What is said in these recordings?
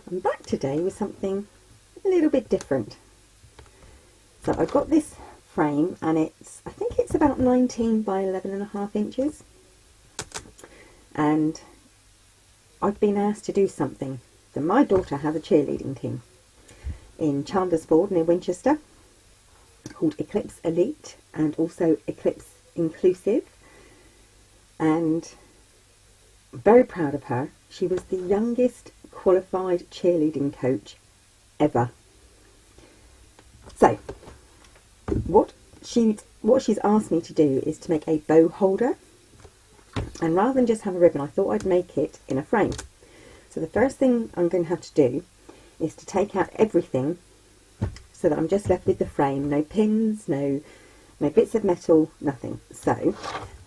I'm back today with something a little bit different. So I've got this frame, and I think it's about 19 by 11.5 inches, and I've been asked to do something. So my daughter has a cheerleading team in Chandlersford near Winchester called Eclipse Elite and also Eclipse Inclusive, and I'm very proud of her. She was the youngest qualified cheerleading coach ever. So what she's asked me to do is to make a bow holder, and rather than just have a ribbon, I thought I'd make it in a frame. So the first thing I'm going to have to do is to take out everything so that I'm just left with the frame, no pins, no bits of metal, nothing. So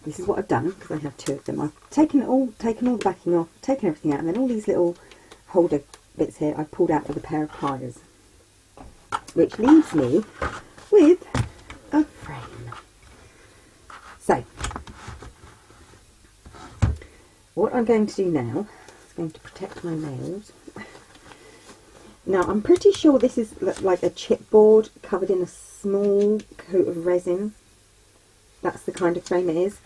this is what I've done, because I have two of them. I've taken all the backing off, taken everything out, and then all these little holder bits here I've pulled out with a pair of pliers, which leaves me with a frame. So what I'm going to do now is going to protect my nails. Now I'm pretty sure this is like a chipboard covered in a small coat of resin. That's the kind of frame it is.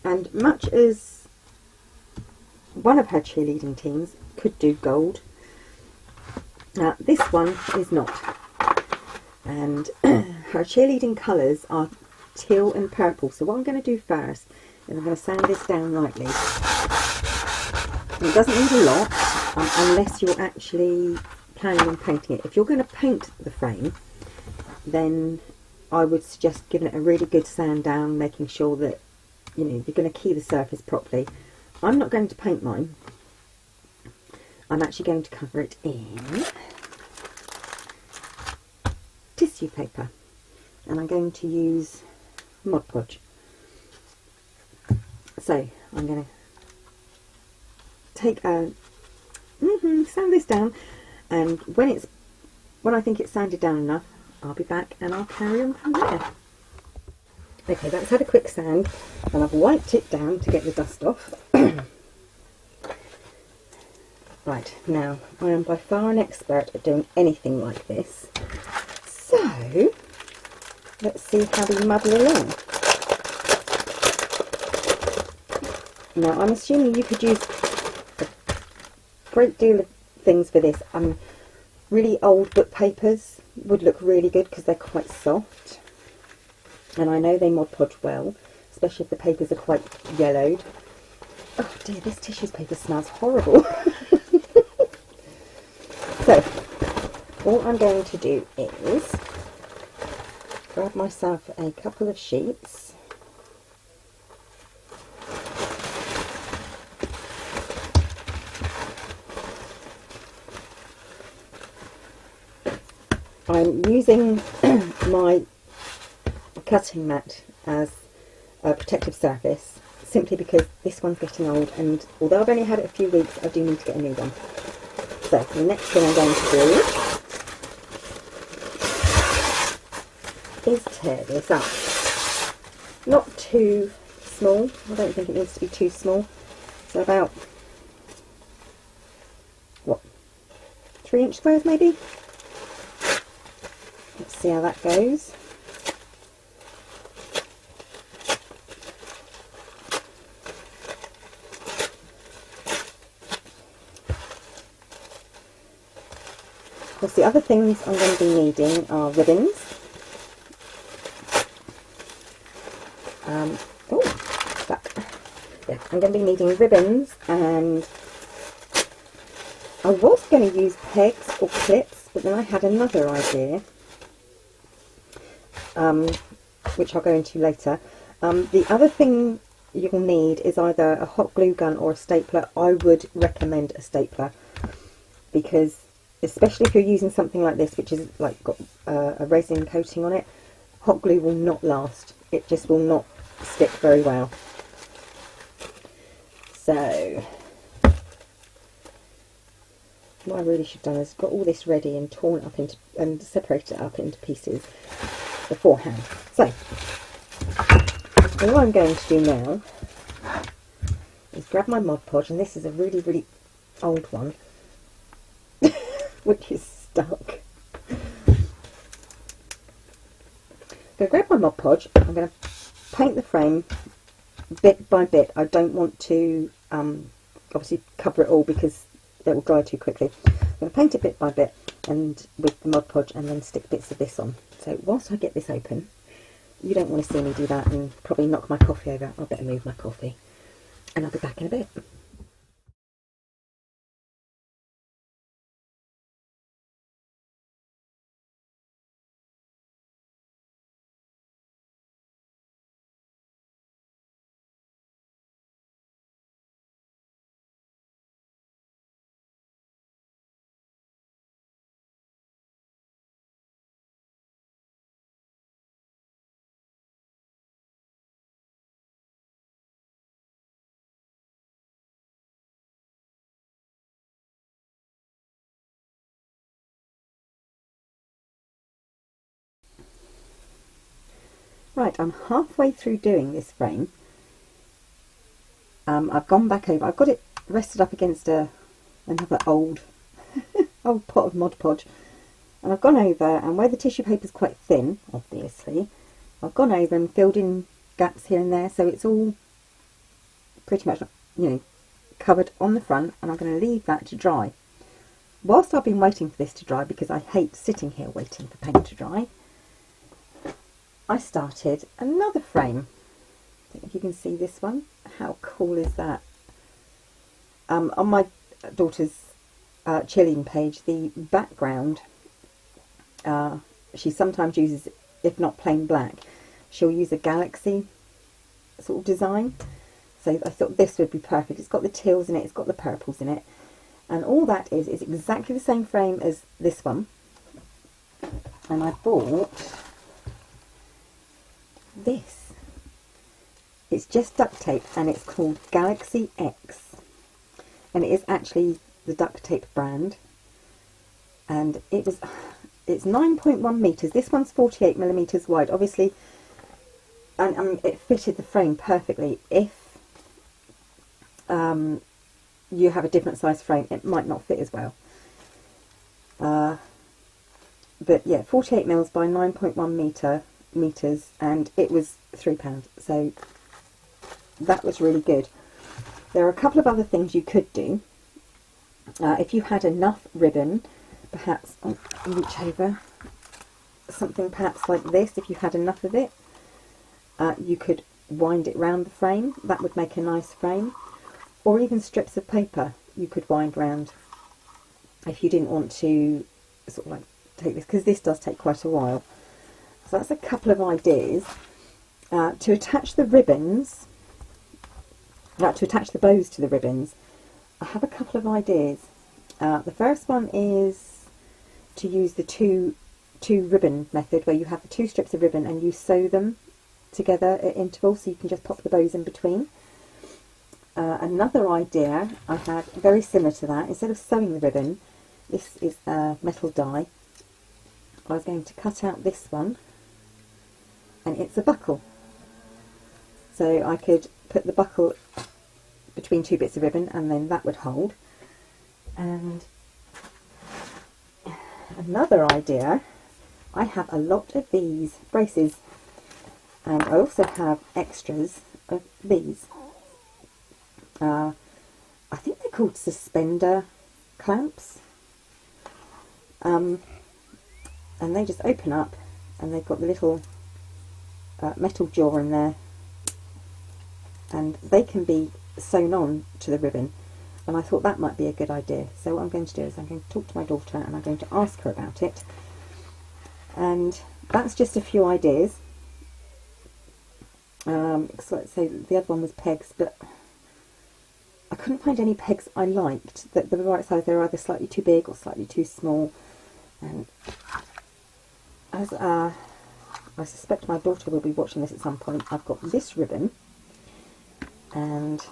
And much as one of her cheerleading teams could do gold, now this one is not. And her cheerleading colours are teal and purple. So what I'm going to do first is I'm going to sand this down lightly. It doesn't need a lot unless you're actually planning on painting it. If you're going to paint the frame, then I would suggest giving it a really good sand down, making sure that you're going to key the surface properly. I'm not going to paint mine. I'm actually going to cover it in tissue paper, and I'm going to use Mod Podge. So I'm going to take a sand this down, and when I think it's sanded down enough, I'll be back and I'll carry on from there. Okay, that's had a quick sand, and I've wiped it down to get the dust off. Right, now I am by far an expert at doing anything like this, so let's see how we muddle along. Now I'm assuming you could use a great deal of things for this. Really old book papers would look really good because they're quite soft, and I know they Mod Podge well, especially if the papers are quite yellowed. Oh dear, this tissue paper smells horrible. So all I'm going to do is grab myself a couple of sheets, I'm using my cutting mat as a protective surface, simply because this one's getting old, and although I've only had it a few weeks, I do need to get a new one. So the next thing I'm going to do is tear this up. Not too small, I don't think it needs to be too small. So about, what, 3-inch squares maybe? Let's see how that goes. Of course, the other things I'm going to be needing are ribbons. I'm going to be needing ribbons, and I was going to use pegs or clips, but then I had another idea, which I'll go into later. The other thing you'll need is either a hot glue gun or a stapler. I would recommend a stapler, because especially if you're using something like this, which is like got a resin coating on it, hot glue will not last. It just will not stick very well. So what I really should have done is got all this ready and torn it up into and separated it up into pieces beforehand. So all I'm going to do now is grab my Mod Podge, and this is a really, really old one. which is stuck. I'm going to grab my Mod Podge. I'm going to paint the frame bit by bit. I don't want to obviously cover it all because it will dry too quickly. I'm going to paint it bit by bit and with the Mod Podge, and then stick bits of this on. So whilst I get this open, you don't want to see me do that and probably knock my coffee over. I'll better move my coffee, and I'll be back in a bit. Right, I'm halfway through doing this frame. I've gone back over. I've got it rested up against another old pot of Mod Podge, and I've gone over, and where the tissue paper is quite thin, obviously, I've gone over and filled in gaps here and there, so it's all pretty much, you know, covered on the front, and I'm going to leave that to dry. Whilst I've been waiting for this to dry, because I hate sitting here waiting for paint to dry, I started another frame. I don't know if you can see this one. How cool is that? On my daughter's cheerleading page, the background, she sometimes uses, if not plain black, she'll use a galaxy sort of design. So I thought this would be perfect. It's got the teals in it, it's got the purples in it, and all that is exactly the same frame as this one. And I bought this. It's just duct tape, and it's called Galaxy X, and it is actually the duct tape brand, and it's 9.1 meters. This one's 48 millimeters wide, obviously, and it fitted the frame perfectly. If you have a different size frame, it might not fit as well, but yeah, 48 mils by 9.1 meters, and it was £3, so that was really good. There are a couple of other things you could do. If you had enough ribbon, perhaps, reach over, something perhaps like this, if you had enough of it, you could wind it round the frame. That would make a nice frame. Or even strips of paper you could wind round if you didn't want to sort of like take this, because this does take quite a while. So that's a couple of ideas. To attach the ribbons, to attach the bows to the ribbons, I have a couple of ideas. The first one is to use the two ribbon method, where you have the 2 strips of ribbon and you sew them together at intervals, so you can just pop the bows in between. Another idea I had, very similar to that, instead of sewing the ribbon, this is a metal die, I was going to cut out this one, and it's a buckle. So I could put the buckle between 2 bits of ribbon, and then that would hold. And another idea, I have a lot of these braces, and I also have extras of these. I think they're called suspender clamps, and they just open up, and they've got the little metal jaw in there, and they can be sewn on to the ribbon, and I thought that might be a good idea. So what I'm going to do is I'm going to talk to my daughter, and I'm going to ask her about it, and that's just a few ideas. So let's say the other one was pegs, but I couldn't find any pegs I liked that were the right size. They were either slightly too big or slightly too small, and as I suspect my daughter will be watching this at some point, I've got this ribbon and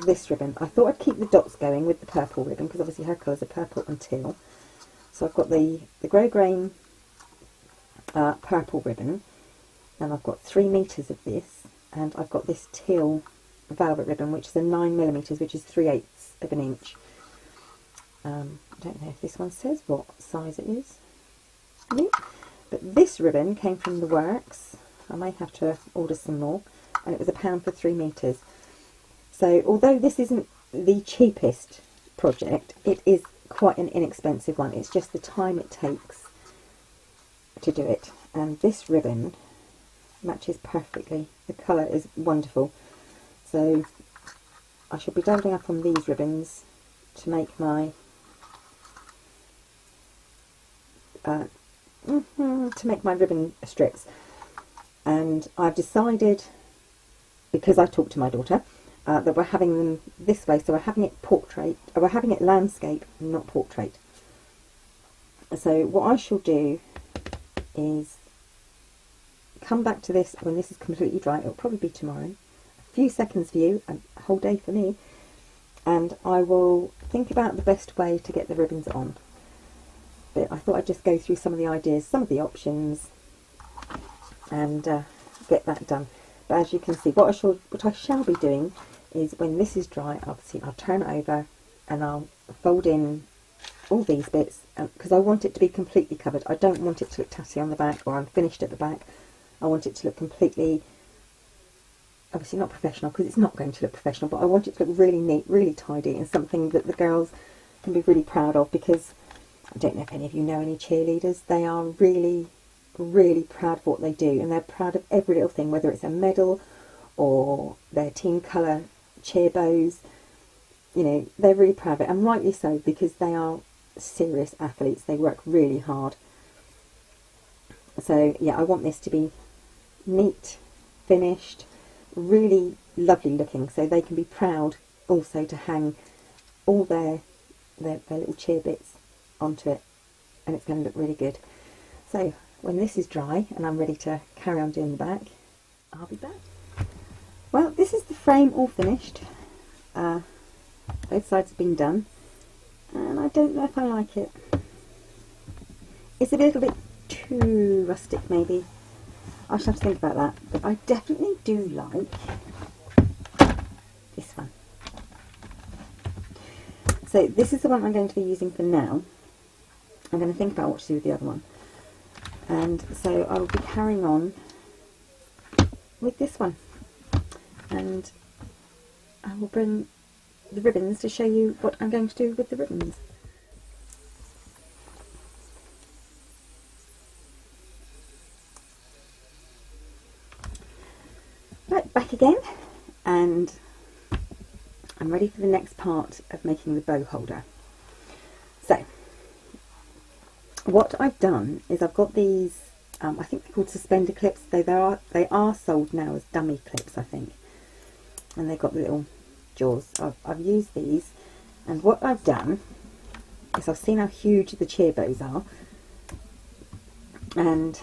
this ribbon. I thought I'd keep the dots going with the purple ribbon, because obviously her colours are purple and teal. So I've got the grosgrain purple ribbon, and I've got 3 meters of this, and I've got this teal velvet ribbon, which is a 9 millimeters, which is 3/8 of an inch. I don't know if this one says what size it is, but this ribbon came from the works. I may have to order some more, and it was £1 for 3 metres. So although this isn't the cheapest project, it is quite an inexpensive one. It's just the time it takes to do it, and this ribbon matches perfectly. The colour is wonderful, so I should be doubling up on these ribbons to make my ribbon strips. And I've decided, because I talked to my daughter, that we're having them this way. So we're having it portrait, or we're having it landscape, not portrait. So what I shall do is come back to this when this is completely dry. It'll probably be tomorrow. A few seconds for you, a whole day for me. And I will think about the best way to get the ribbons on. But I thought I'd just go through some of the ideas, some of the options, and get that done. But as you can see, what I shall be doing is, when this is dry, obviously I'll turn it over and I'll fold in all these bits, because I want it to be completely covered. I don't want it to look tatty on the back or unfinished at the back. I want it to look completely, obviously not professional, because it's not going to look professional, but I want it to look really neat, really tidy, and something that the girls can be really proud of, because I don't know if any of you know any cheerleaders. They are really, really proud of what they do, and they're proud of every little thing, whether it's a medal or their team colour cheer bows. You know, they're really proud of it, and rightly so, because they are serious athletes. They work really hard. So yeah, I want this to be neat, finished, really lovely looking, so they can be proud also to hang all their little cheer bits onto it, and it's going to look really good. So when this is dry and I'm ready to carry on doing the back, I'll be back. Well, this is the frame all finished. Both sides have been done, and I don't know if I like it. It's a little bit too rustic maybe. I shall have to think about that, but I definitely do like this one. So this is the one I'm going to be using for now. I'm going to think about what to do with the other one, and so I will be carrying on with this one, and I will bring the ribbons to show you what I'm going to do with the ribbons. Right, back again, and I'm ready for the next part of making the bow holder. So what I've done is I've got these, I think they're called suspender clips. They are sold now as dummy clips, I think, and they've got the little jaws. I've used these, and what I've done is I've seen how huge the cheer bows are, and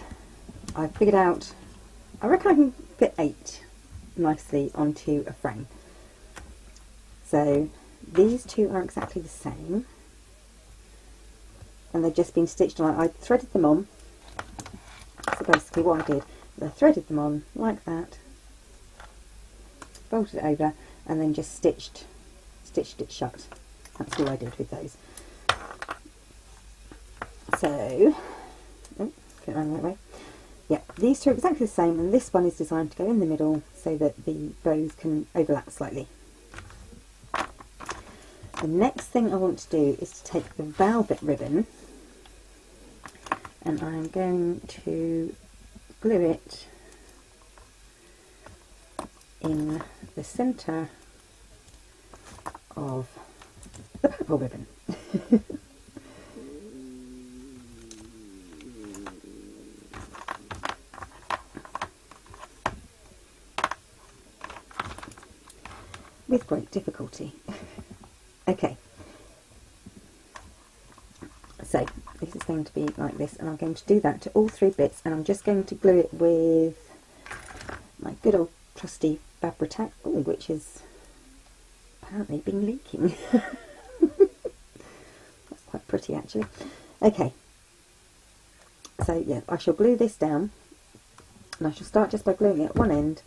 I've figured out, I reckon I can fit 8 nicely onto a frame. So these two are exactly the same, and they've just been stitched on. I threaded them on. So basically what I did is I threaded them on like that, folded it over, and then just stitched it shut. That's all I did with those. So, get it around the right way. Yeah, these two are exactly the same, and this one is designed to go in the middle so that the bows can overlap slightly. The next thing I want to do is to take the velvet ribbon, and I'm going to glue it in the centre of the purple ribbon. With great difficulty. Okay, so this is going to be like this, and I'm going to do that to all 3 bits, and I'm just going to glue it with my good old trusty Fabri-Tac, which has apparently been leaking. That's quite pretty actually. Okay, so yeah, I shall glue this down, and I shall start just by gluing it at one end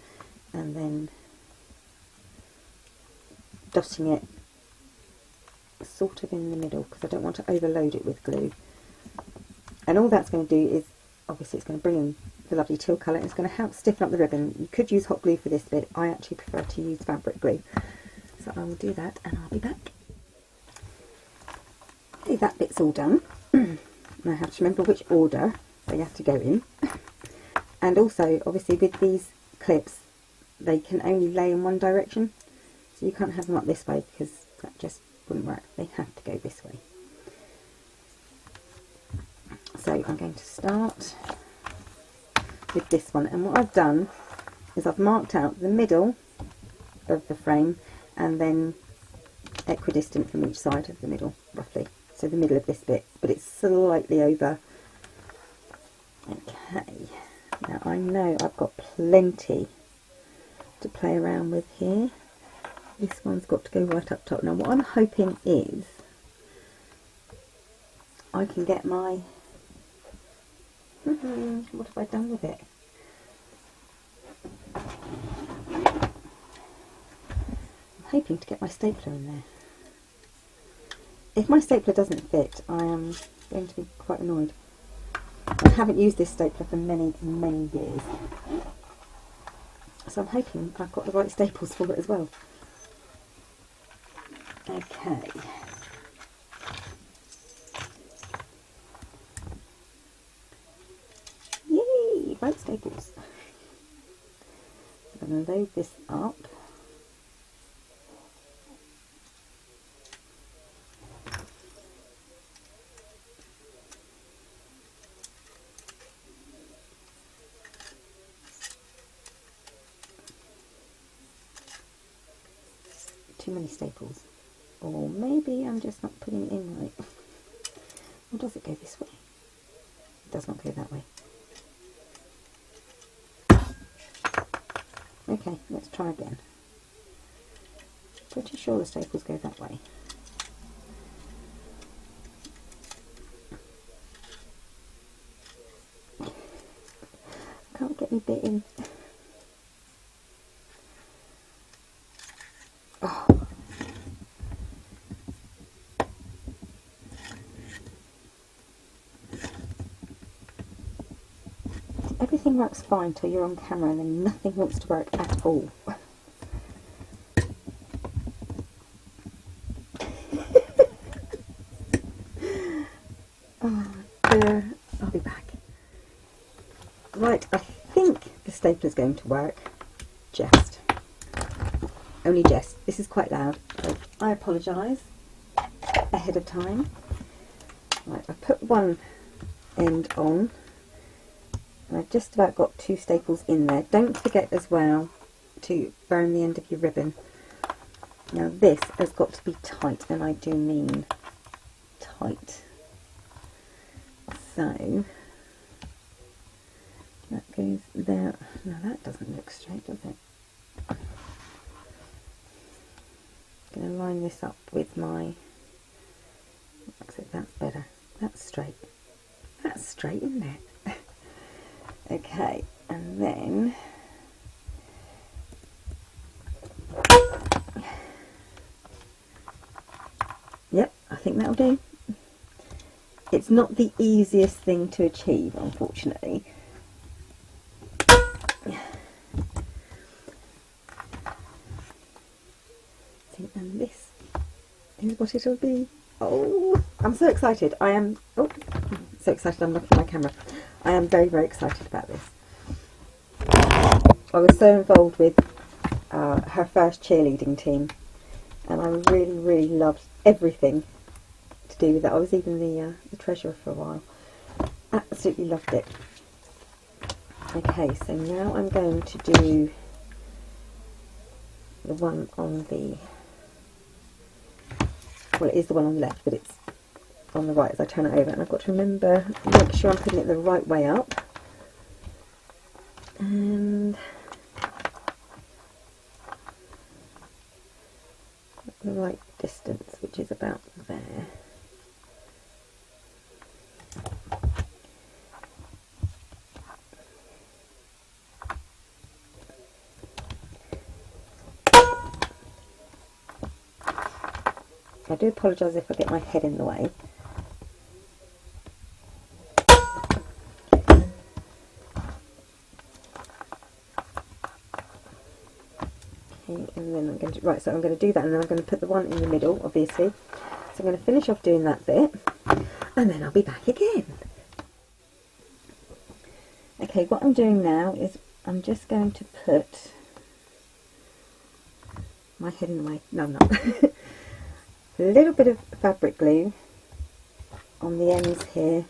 and then dotting it sort of in the middle because I don't want to overload it with glue. And all that's going to do is, obviously it's going to bring in the lovely teal colour and it's going to help stiffen up the ribbon. You could use hot glue for this bit. I actually prefer to use fabric glue. So I will do that and I'll be back. Okay, that bit's all done. I have to remember which order they have to go in. And also, obviously, with these clips, they can only lay in one direction. So you can't have them up this way because that just wouldn't work. They have to go this way. So I'm going to start with this one. And what I've done is I've marked out the middle of the frame and then equidistant from each side of the middle, roughly. So the middle of this bit, but it's slightly over. Okay, now I know I've got plenty to play around with here. This one's got to go right up top. Now what I'm hoping is I can get my, what have I done with it? I'm hoping to get my stapler in there. If my stapler doesn't fit, I am going to be quite annoyed. I haven't used this stapler for many, many years. So I'm hoping I've got the right staples for it as well. Okay. Yay! Right staples. I'm going to load this up. Too many staples, or maybe I'm just not putting it in right. Or does it go this way? It does not go that way. Okay, let's try again. Pretty sure the staples go that way. Can't get any bit in. Oh. Everything works fine till you're on camera and then nothing wants to work at all. Oh dear, I'll be back. Right, I think the stapler's going to work. Just. Only just. This is quite loud, so I apologise ahead of time. Right, I've put one end on. And I've just about got two staples in there. Don't forget as well to burn the end of your ribbon. Now this has got to be tight, and I do mean tight. So that goes there. Now that doesn't look straight, does it? I'm going to line this up with my, that's better. That's straight. That's straight, isn't it? Okay, and then yep, I think that'll do. It's not the easiest thing to achieve, unfortunately. See, and this is what it'll be. Oh, I'm so excited. I am so excited I'm looking at my camera. I am very, very excited about this. I was so involved with her first cheerleading team, and I really, really loved everything to do with it. I was even the treasurer for a while. Absolutely loved it. Okay, so now I'm going to do the one on the, well, it is the one on the left, but it's on the right as I turn it over, and I've got to remember, make sure I'm putting it the right way up, and the right distance, which is about there. I do apologise if I get my head in the way. Okay, and then I'm going to, right, so I'm going to do that, and then I'm going to put the one in the middle, obviously. So I'm going to finish off doing that bit, and then I'll be back again. Okay, what I'm doing now is I'm just going to put my head in the way. No, I'm not. A little bit of fabric glue on the ends here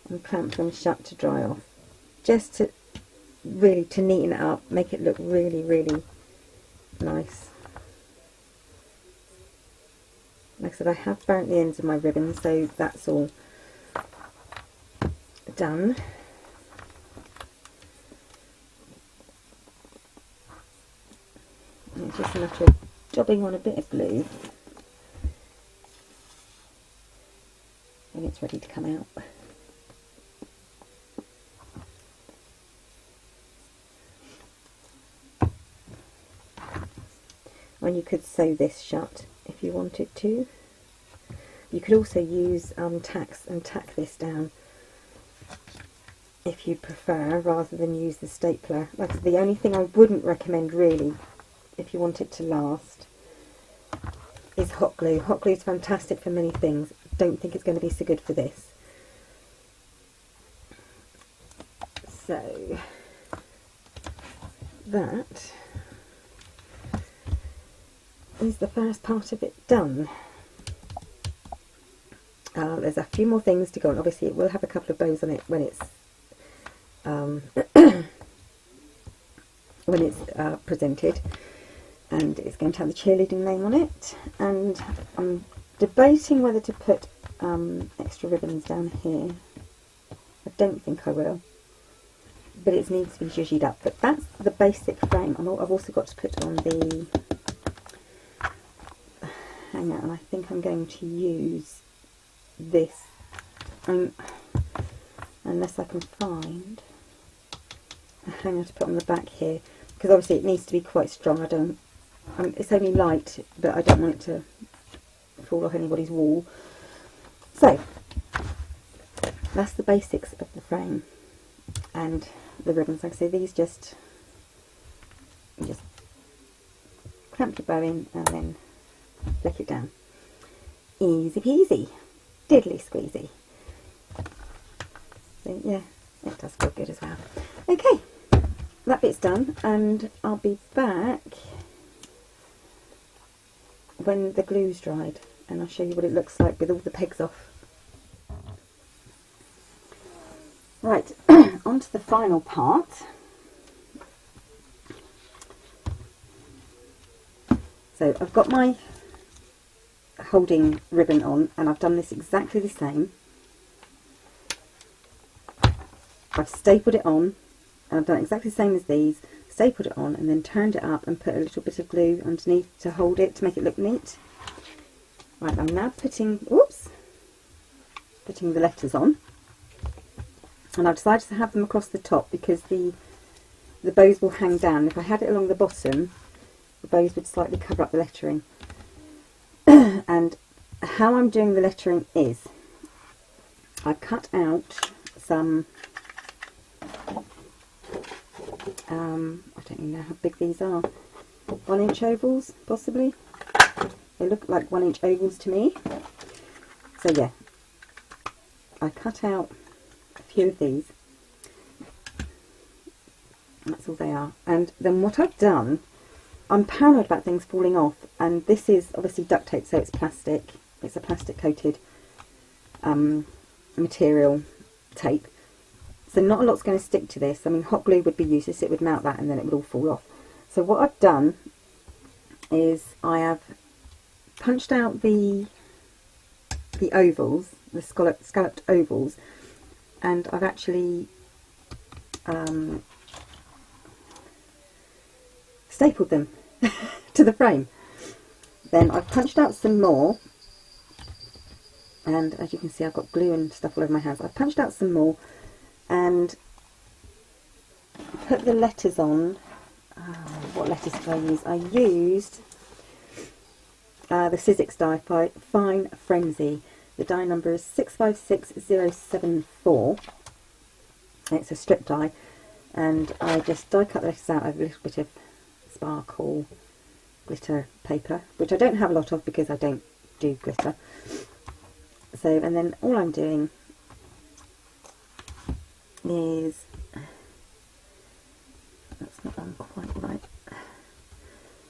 and clamp them shut to dry off, just to really to neaten it up, make it look really, really nice. Like I said, I have burnt the ends of my ribbon, so that's all done. And it's just a matter of dabbing on a bit of glue and it's ready to come out. And you could sew this shut if you wanted to. You could also use tacks and tack this down if you prefer, rather than use the stapler. That's the only thing I wouldn't recommend really if you want it to last is hot glue. Hot glue is fantastic for many things. Don't think it's going to be so good for this. So that is the first part of it done. There's a few more things to go on. Obviously it will have a couple of bows on it when it's presented, and it's going to have the cheerleading name on it, and I'm debating whether to put extra ribbons down here. I don't think I will, but it needs to be zhuzhied up. But that's the basic frame. I've also got to put on the hanger, and I think I'm going to use this, unless I can find a hanger to put on the back here, because obviously it needs to be quite strong. It's only light, but I don't want it to fall off anybody's wall. So that's the basics of the frame and the ribbons. Like I say, these just clamp your bow in and then flick it down. Easy peasy, diddly squeezy. So yeah, it does feel good as well. Okay, that bit's done, and I'll be back when the glue's dried, and I'll show you what it looks like with all the pegs off. Right, on to the final part. So I've got my holding ribbon on, and I've done this exactly the same. I've stapled it on, and I've done exactly the same as these, stapled it on and then turned it up and put a little bit of glue underneath to hold it, to make it look neat. Right, I'm now putting the letters on, and I've decided to have them across the top because the bows will hang down. If I had it along the bottom, the bows would slightly cover up the lettering. And how I'm doing the lettering is I cut out some I don't even know how big these are, 1-inch ovals possibly. They look like 1-inch ovals to me. So yeah, I cut out a few of these. That's all they are. And then what I've done, I'm paranoid about things falling off, and this is obviously duct tape, so it's plastic. It's a plastic coated material tape. So not a lot's going to stick to this. I mean, hot glue would be useless. It would melt that and then it would all fall off. So what I've done is I have punched out the ovals, the scalloped ovals, and I've actually stapled them to the frame. Then I've punched out some more, and as you can see I've got glue and stuff all over my hands. I've punched out some more and put the letters on. What letters did I use? I used the Sizzix die Fine Frenzy. The die number is 656074. It's a strip die, and I just die cut the letters out over a little bit of sparkle glitter paper, which I don't have a lot of because I don't do glitter. So, and then all I'm doing is, that's not on quite right,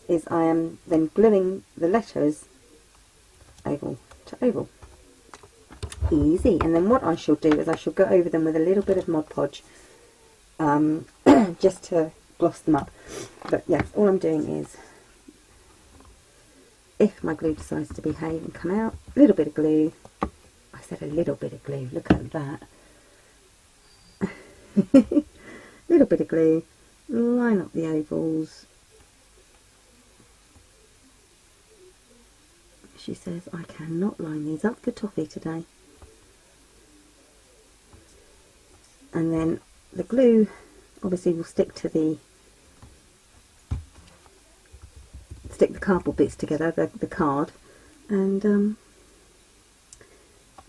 is I am then gluing the letters oval to oval. Easy. And then what I shall do is I shall go over them with a little bit of Mod Podge, just to gloss them up. But yes, all I'm doing is, if my glue decides to behave and come out, a little bit of glue. I said a little bit of glue, look at that. Little bit of glue, line up the ovals. She says I cannot line these up for toffee today. And then the glue obviously will stick to the cardboard bits together, the card, and then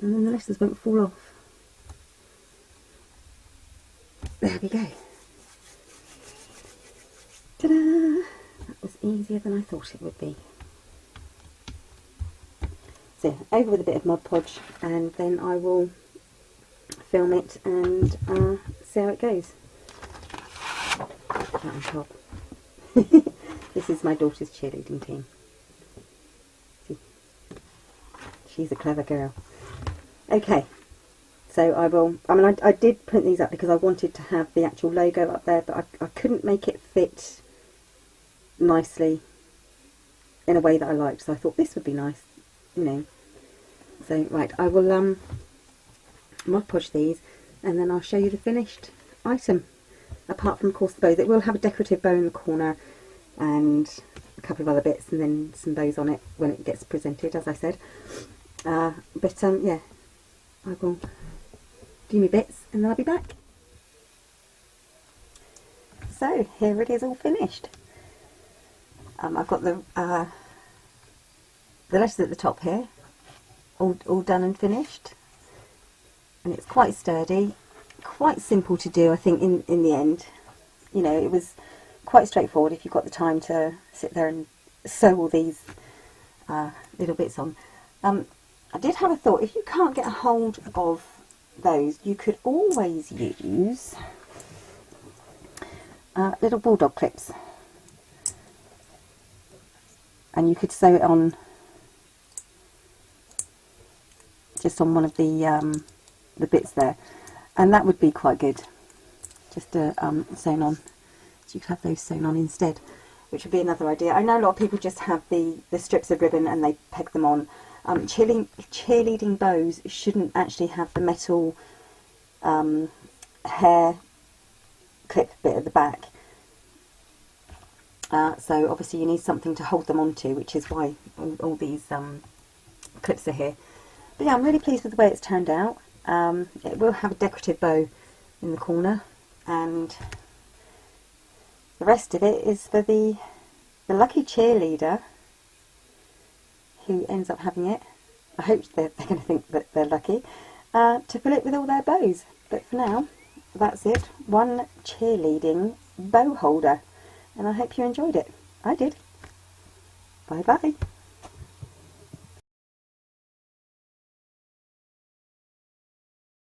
the letters won't fall off. There we go. Ta-da! That was easier than I thought it would be. So over with a bit of Mod Podge, and then I will film it and see how it goes. Put that on top. This is my daughter's cheerleading team. See? She's a clever girl. Okay, so I did print these up because I wanted to have the actual logo up there, but I couldn't make it fit nicely in a way that I liked, so I thought this would be nice, you know. So right, I will Mod Podge these, and then I'll show you the finished item. Apart from, of course, the bows, it will have a decorative bow in the corner and a couple of other bits, and then some bows on it when it gets presented, as I said. Yeah, I will do my bits and then I'll be back. So here it is, all finished. I've got the letters at the top here, all done and finished, and it's quite sturdy, quite simple to do. I think in the end, you know, it was quite straightforward if you've got the time to sit there and sew all these little bits on. I did have a thought, if you can't get a hold of those, you could always use little bulldog clips, and you could sew it on just on one of the bits there, and that would be quite good, just sewn on. So you could have those sewn on instead, which would be another idea. I know a lot of people just have the strips of ribbon and they peg them on. Cheerleading bows shouldn't actually have the metal hair clip bit at the back. So obviously you need something to hold them onto, which is why all these clips are here. But yeah, I'm really pleased with the way it's turned out. It will have a decorative bow in the corner, and the rest of it is for the lucky cheerleader who ends up having it. I hope they're going to think that they're lucky to fill it with all their bows. But for now, that's it. One cheerleading bow holder. And I hope you enjoyed it. I did. Bye bye.